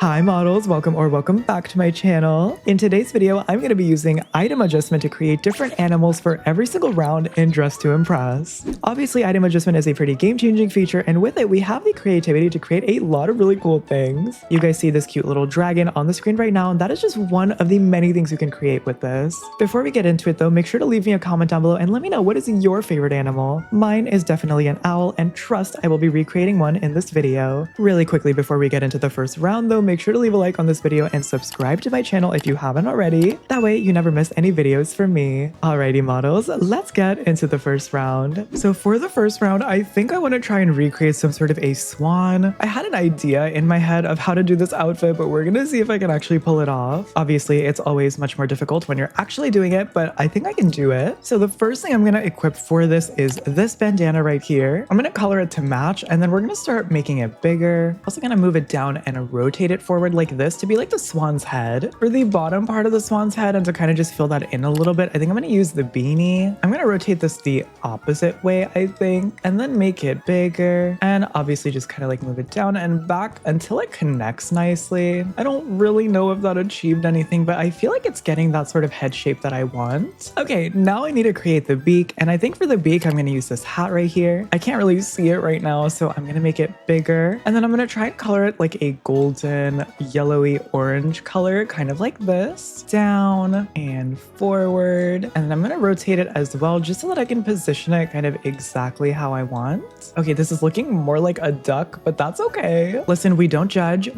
Hi models, welcome back to my channel. In today's video, I'm going to be using item adjustment to create different animals for every single round in Dress to Impress. Obviously, item adjustment is a pretty game-changing feature, and with it, we have the creativity to create a lot of really cool things. You guys see this cute little dragon on the screen right now, and that is just one of the many things you can create with this. Before we get into it though, make sure to leave me a comment down below and let me know what is your favorite animal. Mine is definitely an owl, and trust I will be recreating one in this video. Really quickly before we get into the first round though, make sure to leave a like on this video and subscribe to my channel if you haven't already. That way you never miss any videos from me. Alrighty models, let's get into the first round. So for the first round, I think I want to try and recreate some sort of a swan. I had an idea in my head of how to do this outfit, but we're gonna see if I can actually pull it off. Obviously, it's always much more difficult when you're actually doing it, but I think I can do it. So the first thing I'm gonna equip for this is this bandana right here. I'm gonna color it to match, and then we're gonna start making it bigger. Also gonna move it down and rotate it forward like this to be like the swan's head. For the bottom part of the swan's head, and to kind of just fill that in a little bit, I think I'm gonna use the beanie. I'm gonna rotate this the opposite way, I think, and then make it bigger, and obviously just kind of like move it down and back until it connects nicely. I don't really know if that achieved anything, but I feel like it's getting that sort of head shape that I want. Okay, now I need to create the beak, and I think for the beak, I'm gonna use this hat right here. I can't really see it right now, so I'm gonna make it bigger, and then I'm gonna try and color it like a golden yellowy orange color, kind of like this, down and forward, and then I'm gonna rotate it as well just so that I can position it kind of exactly how I want. Okay, this is looking more like a duck, but that's okay. Listen, we don't judge.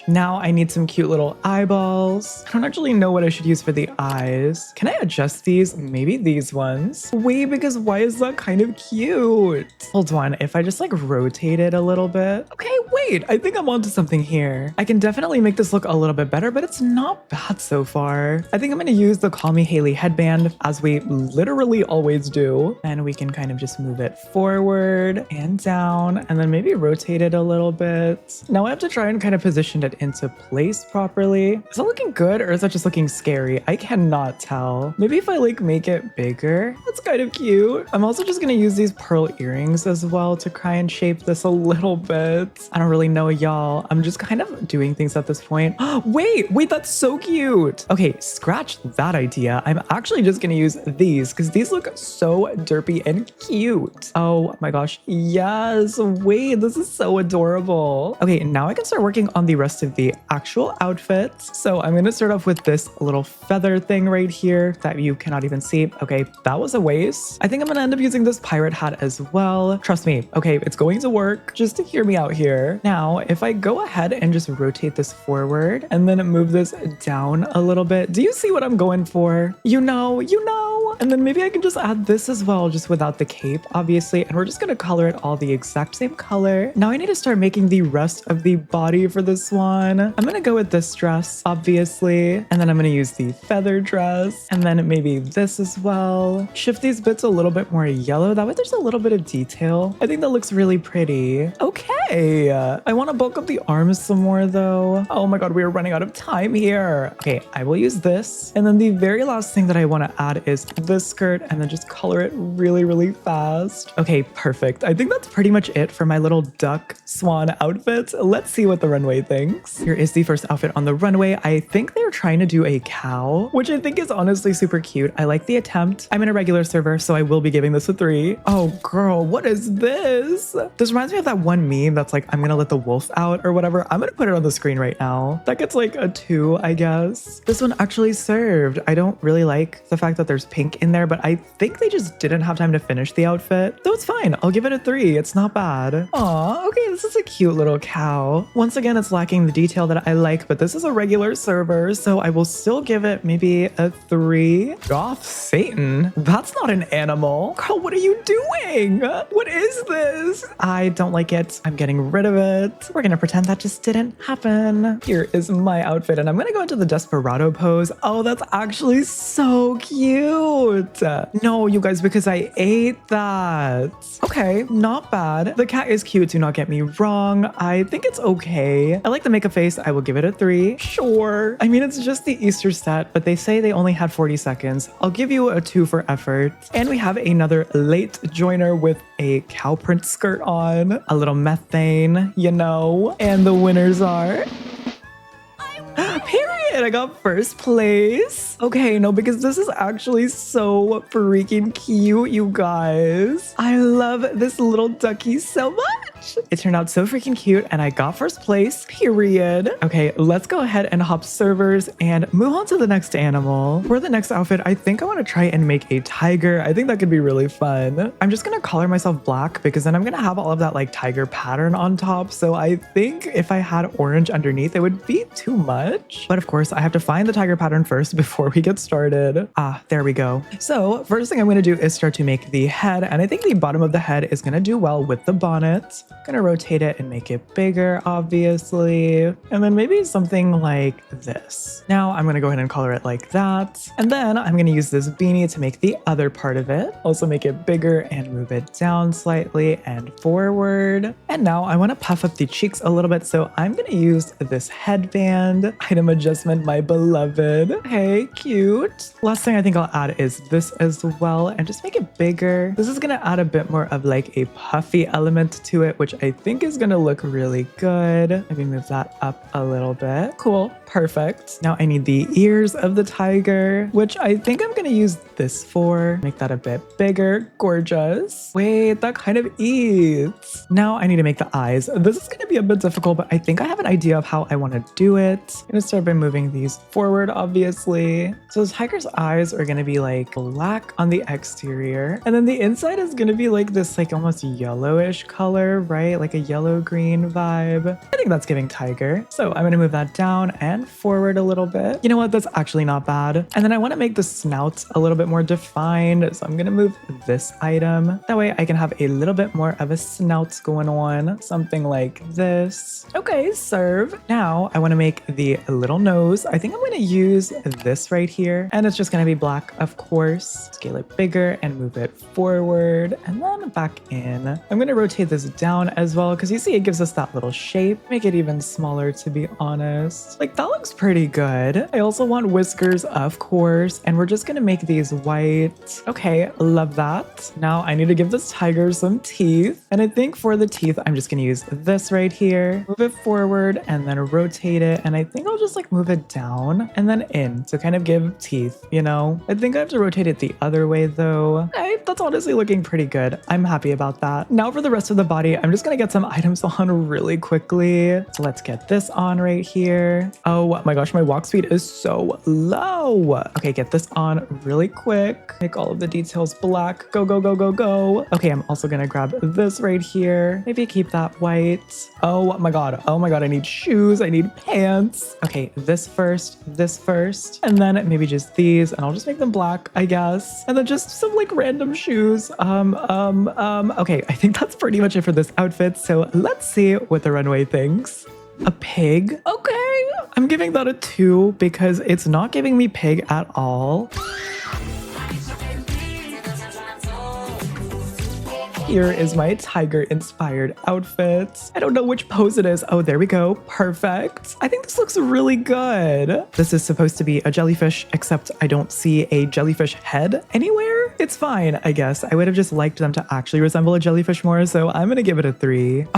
Now I need some cute little eyeballs. I don't actually know what I should use for the eyes. Can I adjust these? Maybe these ones. Wait, because why is that kind of cute? Hold on, if I just like rotate it a little bit. Okay, wait, I think I'm onto something here. I can definitely make this look a little bit better, but it's not bad so far. I think I'm gonna use the Call Me Hiiii headband, as we literally always do. And we can kind of just move it forward and down, and then maybe rotate it a little bit. Now I have to try and kind of position it into place properly. Is that looking good, or is that just looking scary? I cannot tell. Maybe if I like make it bigger, that's kind of cute. I'm also just gonna use these pearl earrings as well to try and shape this a little bit. I don't really know, y'all. I'm just kind of doing things at this point. Wait, that's so cute. Okay, scratch that idea. I'm actually just gonna use these because these look so derpy and cute. Oh my gosh, yes. Wait, this is so adorable. Okay, now I can start working on the rest of the actual outfit. So I'm gonna start off with this little feather thing right here that you cannot even see. Okay, that was a waste. I think I'm gonna end up using this pirate hat as well. Trust me, okay, it's going to work. Just to hear me out here. Now, if I go ahead and just rotate this forward and then move this down a little bit, do you see what I'm going for? You know. And then maybe I can just add this as well, just without the cape, obviously. And we're just gonna color it all the exact same color. Now I need to start making the rest of the body for the swan. I'm gonna go with this dress, obviously. And then I'm gonna use the feather dress. And then maybe this as well. Shift these bits a little bit more yellow. That way there's a little bit of detail. I think that looks really pretty. Okay. I wanna bulk up the arms some more though. Oh my God, we are running out of time here. Okay, I will use this. And then the very last thing that I wanna add is this skirt, and then just color it really fast. Okay, perfect. I think that's pretty much it for my little duck swan outfit. Let's see what the runway thinks. Here is the first outfit on the runway. I think they're trying to do a cow, which I think is honestly super cute. I like the attempt. I'm in a regular server, so I will be giving this a 3. Oh girl, what is this? This reminds me of that one meme that's like, I'm gonna let the wolf out or whatever. I'm gonna put it on the screen right now. That gets like a 2, I guess. This one actually served. I don't really like the fact that there's pink in there, but I think they just didn't have time to finish the outfit. Though it's fine. I'll give it a 3. It's not bad. Aw, okay, this is a cute little cow. Once again, it's lacking the detail that I like, but this is a regular server, so I will still give it maybe a 3. Goth Satan? That's not an animal. Girl, what are you doing? What is this? I don't like it. I'm getting rid of it. We're gonna pretend that just didn't happen. Here is my outfit, and I'm gonna go into the Desperado pose. Oh, that's actually so cute. No, you guys, because I ate that. Okay, not bad. The cat is cute, do not get me wrong. I think it's okay. I like the makeup face. I will give it a 3. Sure. I mean, it's just the Easter set, but they say they only had 40 seconds. I'll give you a 2 for effort. And we have another late joiner with a cow print skirt on, a little methane, you know, and the winners are Period. I got first place. Okay, no, because this is actually so freaking cute, you guys. I love this little ducky so much. It turned out so freaking cute and I got first place, period. Okay, let's go ahead and hop servers and move on to the next animal. For the next outfit, I think I want to try and make a tiger. I think that could be really fun. I'm just gonna color myself black because then I'm gonna have all of that like tiger pattern on top. So I think if I had orange underneath, it would be too much. But of course, I have to find the tiger pattern first before we get started. Ah, there we go. So first thing I'm gonna do is start to make the head. And I think the bottom of the head is gonna do well with the bonnet. I'm gonna rotate it and make it bigger, obviously. And then maybe something like this. Now I'm gonna go ahead and color it like that. And then I'm gonna use this beanie to make the other part of it. Also make it bigger and move it down slightly and forward. And now I wanna puff up the cheeks a little bit. So I'm gonna use this headband. Item adjustment, my beloved. Hey, cute. Last thing I think I'll add is this as well and just make it bigger. This is gonna add a bit more of like a puffy element to it, which I think is gonna look really good. Maybe move that up a little bit. Cool, perfect. Now I need the ears of the tiger, which I think I'm gonna use this for. Make that a bit bigger, gorgeous. Wait, that kind of eats. Now I need to make the eyes. This is gonna be a bit difficult, but I think I have an idea of how I wanna do it. I'm gonna start by moving these forward, obviously. So the tiger's eyes are gonna be like black on the exterior. And then the inside is gonna be like this like almost yellowish color, right? Like a yellow-green vibe. I think that's giving tiger. So I'm gonna move that down and forward a little bit. You know what? That's actually not bad. And then I wanna make the snout a little bit more defined. So I'm gonna move this item. That way I can have a little bit more of a snout going on. Something like this. Okay, serve. Now I wanna make the little nose. I think I'm gonna use this right here. And it's just gonna be black, of course. Scale it bigger and move it forward and then back in. I'm gonna rotate this down as well because you see it gives us that little shape. Make it even smaller, to be honest. Like, that looks pretty good. I also want whiskers, of course, and we're just gonna make these white. Okay, love that. Now I need to give this tiger some teeth. And I think for the teeth, I'm just gonna use this right here. Move it forward and then rotate it. And I think I'll just like move it down and then in to kind of give teeth, you know? I think I have to rotate it the other way though. Okay, that's honestly looking pretty good. I'm happy about that. Now for the rest of the body, I'm just gonna get some items on really quickly. So let's get this on right here. Oh my gosh, my walk speed is so low. Okay, get this on really quick. Make all of the details black. Go, go, go, go, go. Okay, I'm also gonna grab this right here. Maybe keep that white. Oh my god. Oh my god, I need shoes. I need pants. Okay, this first, and then maybe just these, and I'll just make them black, I guess. And then just some like random shoes. Okay, I think that's pretty much it for this outfit. So let's see what the runway thinks. A pig? Okay, I'm giving that a 2 because it's not giving me pig at all. Here is my tiger-inspired outfit. I don't know which pose it is. Oh, there we go. Perfect. I think this looks really good. This is supposed to be a jellyfish, except I don't see a jellyfish head anywhere. It's fine, I guess. I would have just liked them to actually resemble a jellyfish more, so I'm gonna give it a 3.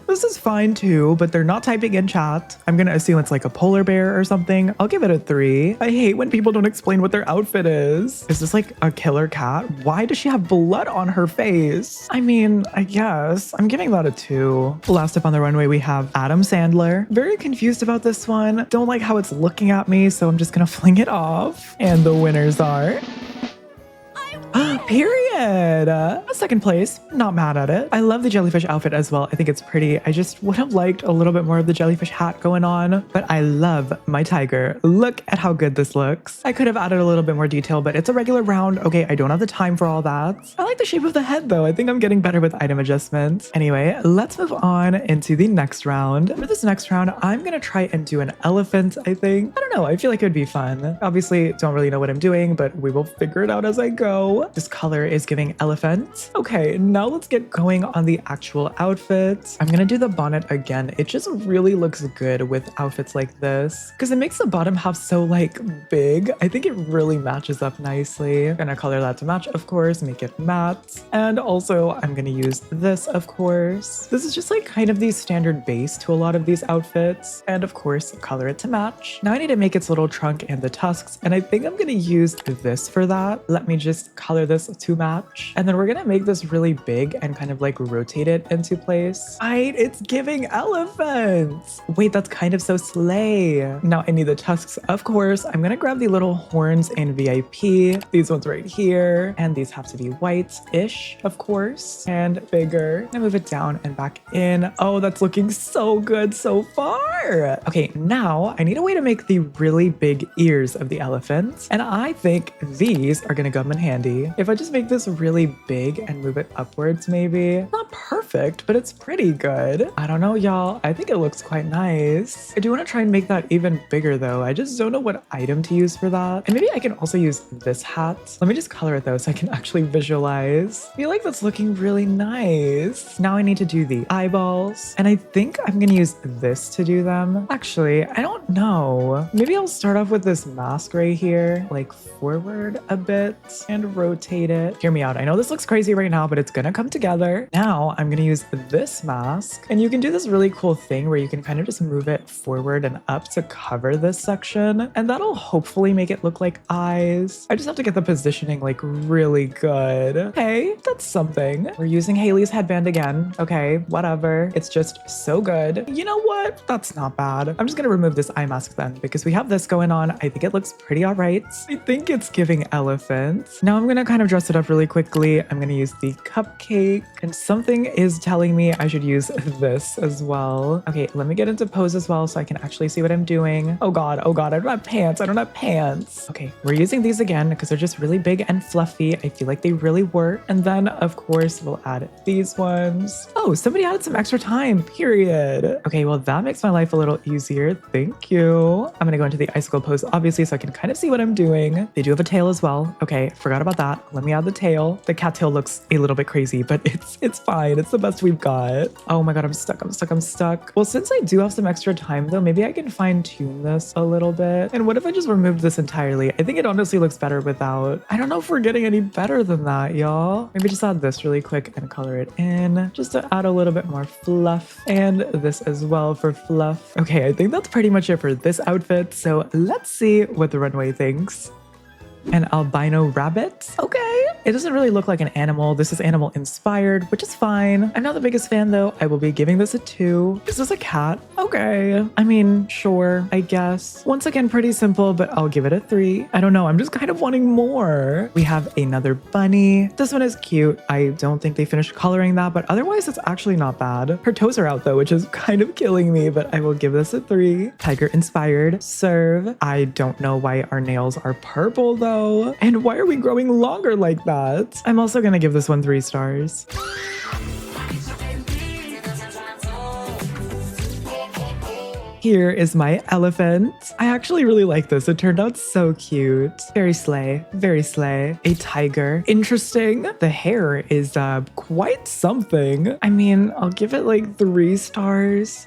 This is fine too, but they're not typing in chat. I'm gonna assume it's like a polar bear or something. I'll give it a 3. I hate when people don't explain what their outfit is. Is this like a killer cat? Why does she have blood on her face? I mean, I guess. I'm giving that a 2. Last up on the runway, we have Adam Sandler. Very confused about this one. Don't like how it's looking at me, so I'm just gonna fling it off. And the winners are... Period. Second place, not mad at it. I love the jellyfish outfit as well. I think it's pretty. I just would have liked a little bit more of the jellyfish hat going on, but I love my tiger. Look at how good this looks. I could have added a little bit more detail, but it's a regular round. Okay, I don't have the time for all that. I like the shape of the head though. I think I'm getting better with item adjustments. Anyway, let's move on into the next round. For this next round, I'm gonna try and do an elephant, I think. I don't know, I feel like it would be fun. Obviously, don't really know what I'm doing, but we will figure it out as I go. This color is giving elephant. Okay, now let's get going on the actual outfits. I'm gonna do the bonnet again. It just really looks good with outfits like this because it makes the bottom half so like big. I think it really matches up nicely. I'm gonna color that to match, of course, make it matte. And also I'm gonna use this, of course. This is just like kind of the standard base to a lot of these outfits. And of course, color it to match. Now I need to make its little trunk and the tusks. And I think I'm gonna use this for that. Let me just color this to match. And then we're gonna make this really big and kind of like rotate it into place. Right, it's giving elephants. Wait, that's kind of so slay. Now I need the tusks, of course. I'm gonna grab the little horns in VIP. These ones right here. And these have to be white-ish, of course, and bigger. I move it down and back in. Oh, that's looking so good so far. Okay, now I need a way to make the really big ears of the elephant. And I think these are gonna come in handy. If I just make this really big and move it upwards, maybe. Not perfect, but it's pretty good. I don't know, y'all. I think it looks quite nice. I do want to try and make that even bigger though. I just don't know what item to use for that. And maybe I can also use this hat. Let me just color it though so I can actually visualize. I feel like that's looking really nice. Now I need to do the eyeballs. And I think I'm gonna use this to do them. Actually, I don't know. Maybe I'll start off with this mask right here, like forward a bit and rotate it. Hear me out. I know this looks crazy right now, but it's gonna come together. Now I'm gonna use this mask, and you can do this really cool thing where you can kind of just move it forward and up to cover this section, and that'll hopefully make it look like eyes. I just have to get the positioning like really good. Okay, that's something. We're using Hiii's headband again. Okay, whatever. It's just so good. You know what? That's not bad. I'm just gonna remove this eye mask then because we have this going on. I think it looks pretty all right. I think it's giving elephant. Now I'm gonna kind of dress it up really quickly. I'm gonna use the cupcake, and something is telling me I should use this as well. Okay, let me get into pose as well so I can actually see what I'm doing. Oh god, I don't have pants. I don't have pants. Okay, we're using these again because they're just really big and fluffy. I feel like they really work. And then of course we'll add these ones. Oh, somebody added some extra time, period. Okay, well that makes my life a little easier. Thank you. I'm gonna go into the icicle pose obviously so I can kind of see what I'm doing. They do have a tail as well. Okay, forgot about that. Let me add the tail. The cat tail looks a little bit crazy, but it's fine. It's the best we've got. Oh my god, I'm stuck. Well, since I do have some extra time though, maybe I can fine tune this a little bit. And what if I just removed this entirely? I think it honestly looks better without. I don't know if we're getting any better than that, y'all. Maybe just add this really quick and color it in just to add a little bit more fluff, and this as well for fluff. Okay, I think that's pretty much it for this outfit. So let's see what the runway thinks. An albino rabbit? Okay. It doesn't really look like an animal. This is animal inspired, which is fine. I'm not the biggest fan though. I will be giving this a 2. Is this a cat? Okay. I mean, sure, I guess. Once again, pretty simple, but I'll give it a 3. I don't know. I'm just kind of wanting more. We have another bunny. This one is cute. I don't think they finished coloring that, but otherwise it's actually not bad. Her toes are out though, which is kind of killing me, but I will give this a 3. Tiger inspired. Serve. I don't know why our nails are purple though. And why are we growing longer like that? I'm also gonna give this one 3 stars. Here is my elephant. I actually really like this. It turned out so cute. Very slay. Very slay. A tiger. Interesting. The hair is quite something. I mean, I'll give it like 3 stars.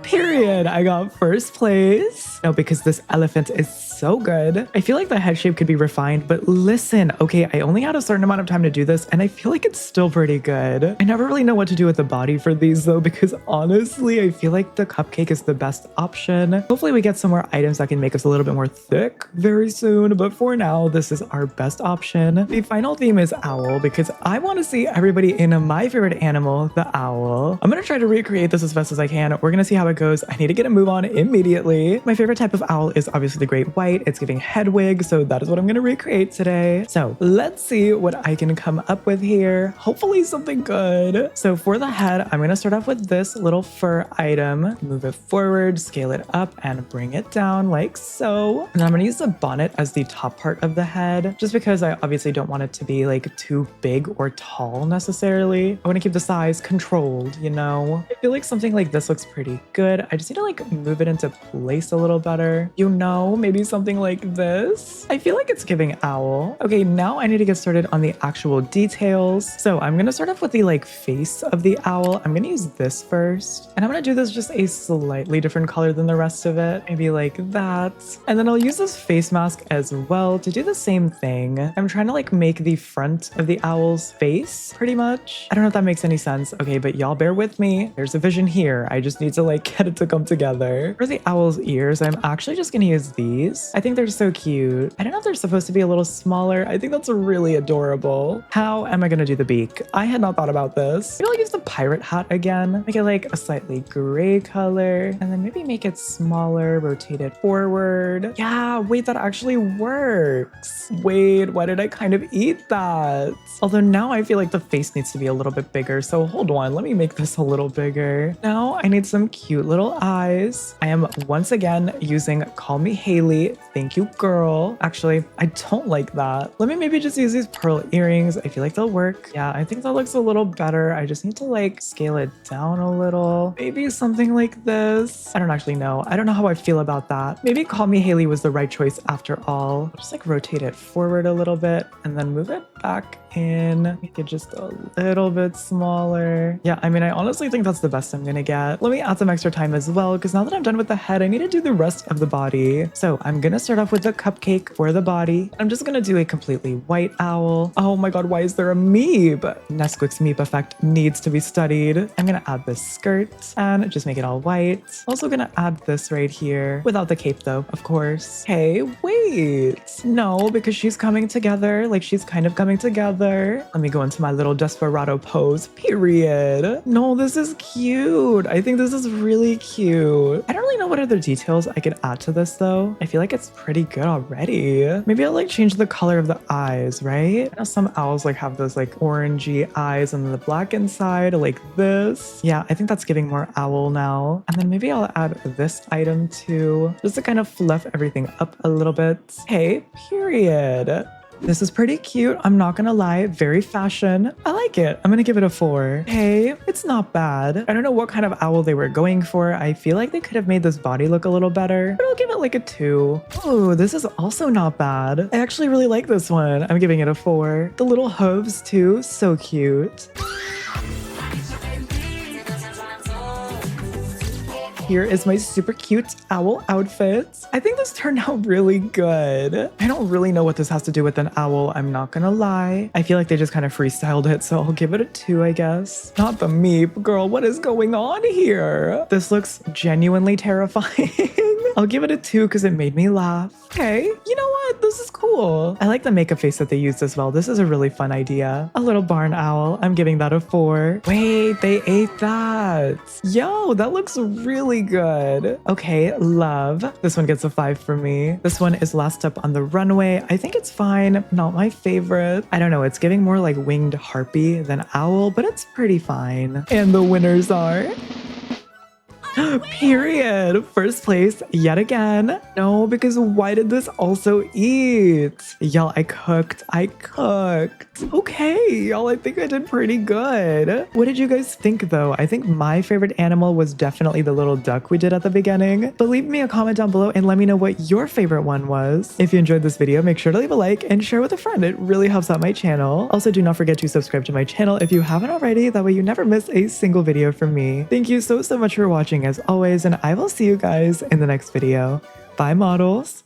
Period. I got first place. No, because this elephant is so good. I feel like the head shape could be refined, but listen, okay, I only had a certain amount of time to do this and I feel like it's still pretty good. I never really know what to do with the body for these though, because honestly, I feel like the cupcake is the best option. Hopefully we get some more items that can make us a little bit more thick very soon, but for now, this is our best option. The final theme is owl because I want to see everybody in my favorite animal, the owl. I'm gonna try to recreate this as best as I can. We're gonna see how it goes. I need to get a move on immediately. My favorite type of owl is obviously the great white. It's giving head wig, so that is what I'm gonna recreate today. So let's see what I can come up with here. Hopefully something good. So for the head, I'm gonna start off with this little fur item. Move it forward, scale it up, and bring it down like so. And then I'm gonna use the bonnet as the top part of the head, just because I obviously don't want it to be like too big or tall necessarily. I wanna keep the size controlled, you know? I feel like something like this looks pretty good. good. I just need to like move it into place a little better. You know, maybe something like this. I feel like it's giving owl. Okay, now I need to get started on the actual details. So I'm gonna start off with the like face of the owl. I'm gonna use this first. And I'm gonna do this just a slightly different color than the rest of it. Maybe like that. And then I'll use this face mask as well to do the same thing. I'm trying to like make the front of the owl's face pretty much. I don't know if that makes any sense. Okay, but y'all bear with me. There's a vision here. I just need to like get it to come together. For the owl's ears, I'm actually just gonna use these. I think they're so cute. I don't know if they're supposed to be a little smaller. I think that's really adorable. How am I gonna do the beak? I had not thought about this. Maybe I'll use the pirate hat again. Make it like a slightly gray color and then maybe make it smaller, rotate it forward. Yeah, wait, that actually works. Wait, why did I kind of eat that? Although now I feel like the face needs to be a little bit bigger. So hold on, let me make this a little bigger. Now I need some cute little eyes. I am once again using Call Me Hiiii. Thank you, girl. Actually, I don't like that. Let me maybe just use these pearl earrings. I feel like they'll work. Yeah, I think that looks a little better. I just need to like scale it down a little. Maybe something like this. I don't actually know. I don't know how I feel about that. Maybe Call Me Hiiii was the right choice after all. Just like rotate it forward a little bit and then move it back in. Make it just a little bit smaller. Yeah, I mean, I honestly think that's the best I'm gonna get. Let me add some extra time as well, because now that I'm done with the head, I need to do the rest of the body. So I'm gonna start off with the cupcake for the body. I'm just gonna do a completely white owl. Oh my god, why is there a meep? Nesquik's meep effect needs to be studied. I'm gonna add this skirt and just make it all white. Also gonna add this right here, without the cape though, of course. Hey, wait. No, because she's coming together. Like she's kind of coming together. Let me go into my little desperado pose, period. No, this is cute. I think this is really cute. I don't really know what other details I could add to this though. I feel like it's pretty good already. Maybe I'll like change the color of the eyes, right? I know some owls like have those like orangey eyes and then the black inside like this. Yeah, I think that's giving more owl now. And then maybe I'll add this item too, just to kind of fluff everything up a little bit. Hey, period. This is pretty cute. I'm not gonna lie, very fashion. I like it. I'm gonna give it a 4. Hey, it's not bad. I don't know what kind of owl they were going for. I feel like they could have made this body look a little better, but I'll give it like a 2. Oh, this is also not bad. I actually really like this one. I'm giving it a 4. The little hooves too, so cute. Here is my super cute owl outfit. I think this turned out really good. I don't really know what this has to do with an owl, I'm not gonna lie. I feel like they just kind of freestyled it, so I'll give it a 2, I guess. Not the meep. Girl, what is going on here? This looks genuinely terrifying. I'll give it a 2 because it made me laugh. Okay, you know what? This is cool. I like the makeup face that they used as well. This is a really fun idea. A little barn owl. I'm giving that a 4. Wait, they ate that. Yo, that looks really good. Okay, love. This one gets a 5 for me. This one is last up on the runway. I think it's fine. Not my favorite. I don't know. It's giving more like winged harpy than owl, but it's pretty fine. And the winners are... Period. First place yet again. No, because why did this also eat? Y'all, I cooked. Okay, y'all, I think I did pretty good. What did you guys think though? I think my favorite animal was definitely the little duck we did at the beginning. But leave me a comment down below and let me know what your favorite one was. If you enjoyed this video, make sure to leave a like and share with a friend. It really helps out my channel. Also, do not forget to subscribe to my channel if you haven't already. That way you never miss a single video from me. Thank you so much for watching as always, and I will see you guys in the next video. Bye, models.